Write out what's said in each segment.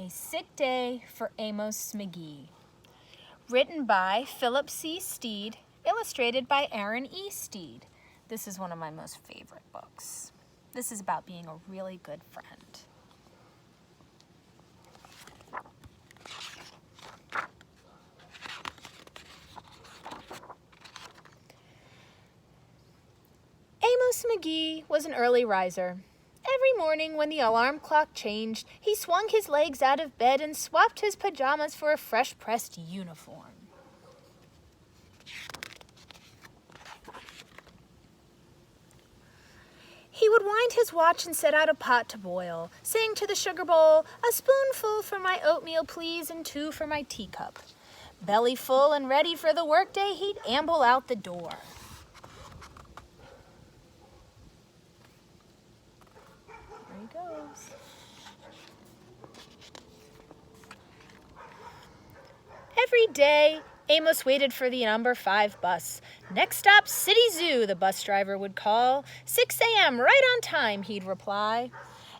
A Sick Day for Amos McGee. Written by Phillip C. Stead, illustrated by Aaron E. Stead. This is one of my most favorite books. This is about being a really good friend. Amos McGee was an early riser. Every morning when the alarm clock changed, he swung his legs out of bed and swapped his pajamas for a fresh-pressed uniform. He would wind his watch and set out a pot to boil, saying to the sugar bowl, "A spoonful for my oatmeal, please, and 2 for my teacup." Belly full and ready for the workday, he'd amble out the door. There he goes. Every day, Amos waited for the number 5 bus. "Next stop, City Zoo," the bus driver would call. 6 a.m., right on time, he'd reply.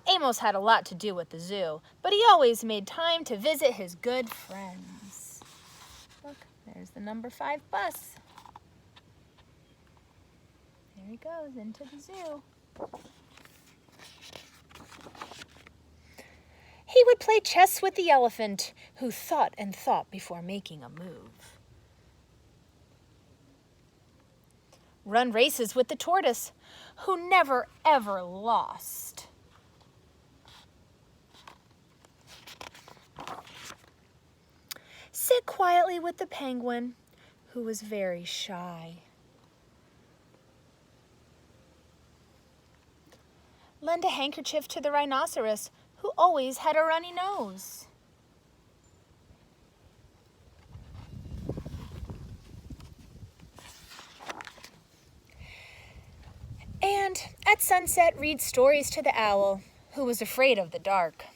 Amos had a lot to do at the zoo, but he always made time to visit his good friends. Look, there's the number 5 bus. There he goes, into the zoo. He would play chess with the elephant, who thought and thought before making a move. Run races with the tortoise, who never ever lost. Sit quietly with the penguin, who was very shy. Lend a handkerchief to the rhinoceros, who always had a runny nose. And at sunset, read stories to the owl, who was afraid of the dark.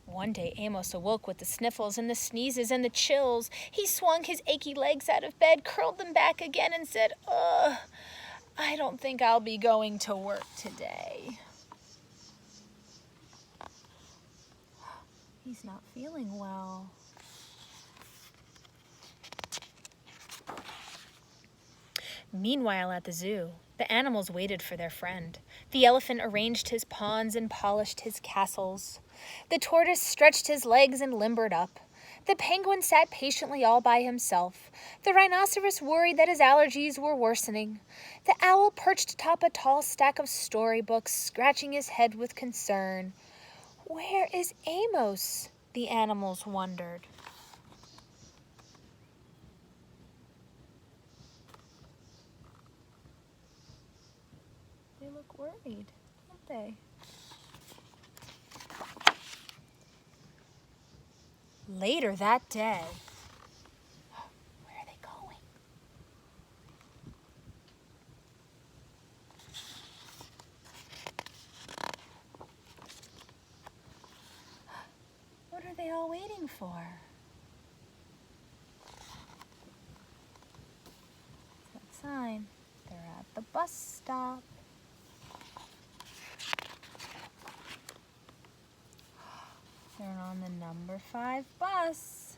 One day, Amos awoke with the sniffles and the sneezes and the chills. He swung his achy legs out of bed, curled them back again, and said, "Ugh, I don't think I'll be going to work today." He's not feeling well. Meanwhile, at the zoo, the animals waited for their friend. The elephant arranged his ponds and polished his castles. The tortoise stretched his legs and limbered up. The penguin sat patiently all by himself. The rhinoceros worried that his allergies were worsening. The owl perched atop a tall stack of storybooks, scratching his head with concern. Where is Amos? The animals wondered. They look worried, don't they? Later that day. Where are they going? What are they all waiting for? That sign. They're at the bus stop. They're on the number 5 bus.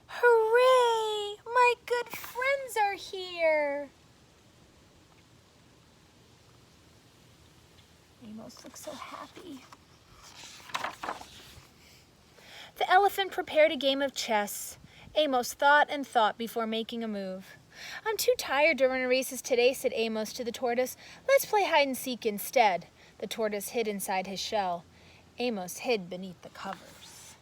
Hooray! My good friends are here! Amos looks so happy. The elephant prepared a game of chess. Amos thought and thought before making a move. "I'm too tired to run races today," said Amos to the tortoise. "Let's play hide and seek instead." The tortoise hid inside his shell. Amos hid beneath the covers.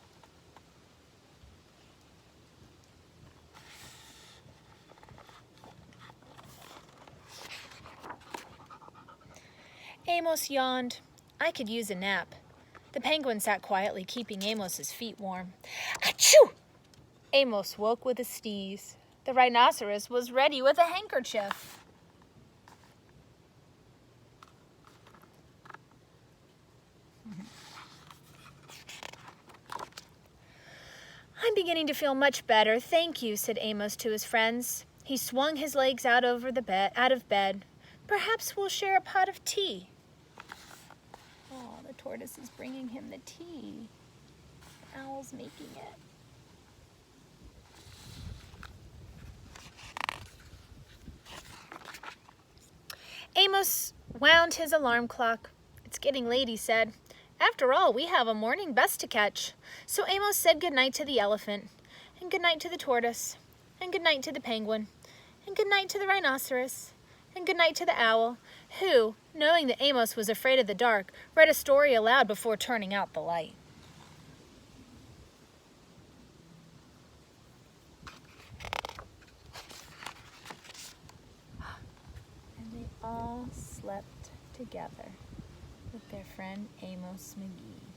Amos yawned. "I could use a nap." The penguin sat quietly, keeping Amos's feet warm. Achoo! Amos woke with a sneeze. The rhinoceros was ready with a handkerchief. "I'm beginning to feel much better, thank you," said Amos to his friends. He swung his legs out of bed, Perhaps we'll share a pot of tea. Oh, the tortoise is bringing him the tea. The owl's making it. Amos wound his alarm clock. It's getting late, he said. After all, we have a morning bus to catch. So Amos said goodnight to the elephant, and goodnight to the tortoise, and goodnight to the penguin, and goodnight to the rhinoceros, and goodnight to the owl, who, knowing that Amos was afraid of the dark, read a story aloud before turning out the light. And they all slept together with their friend Amos McGee.